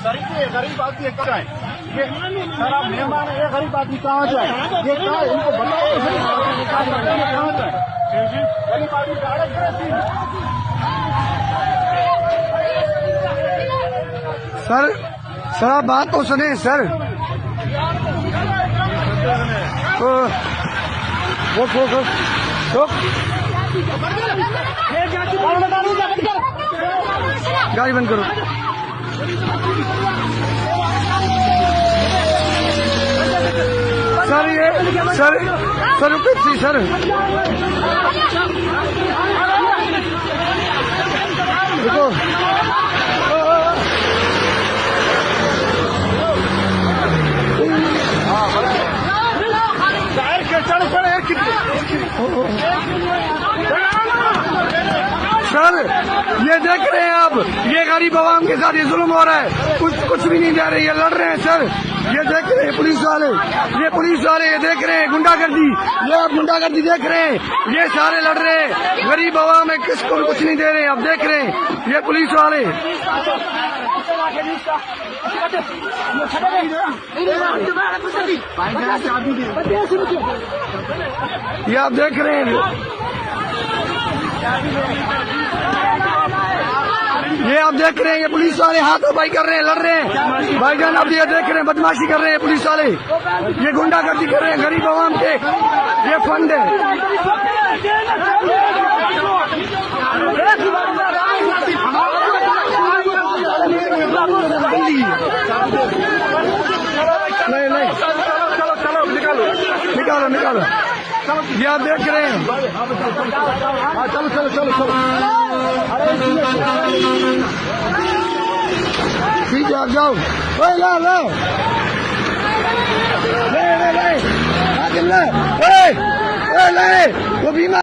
गरीब आदमी कहाँ है? ये सर आप मेहमान है, गरीब आदमी कहाँ जाए? ये कहाँ इनको बताओ कहाँ जाए? गरीब आदमी सर आप बात तो सुने सर। गाड़ी बंद करो। सर ये सर रुको सर। रुको सर, ये देख रहे हैं आप, ये गरीब आवाम के साथ ये जुल्म हो रहा है। कुछ भी नहीं दे रहे, ये लड़ रहे हैं सर। ये देख रहे हैं पुलिस वाले, ये देख रहे हैं गुंडागर्दी, ये आप गुंडागर्दी देख रहे हैं। ये सारे लड़ रहे हैं, गरीब आवाम है, किसको कुछ नहीं दे रहे हैं। आप देख रहे हैं ये पुलिस वाले, ये आप देख रहे हैं, ये आप देख रहे हैं, ये पुलिस वाले हाथापाई कर रहे हैं, लड़ रहे हैं भाईजान। आप ये देख रहे हैं, बदमाशी कर रहे हैं पुलिस वाले, ये गुंडागर्दी कर रहे हैं गरीब आवाम के। ये फंड है, नहीं चलो निकालो। ये आप देख रहे हैं, चलो ठीक है, आप जाओ। ले वो बीमार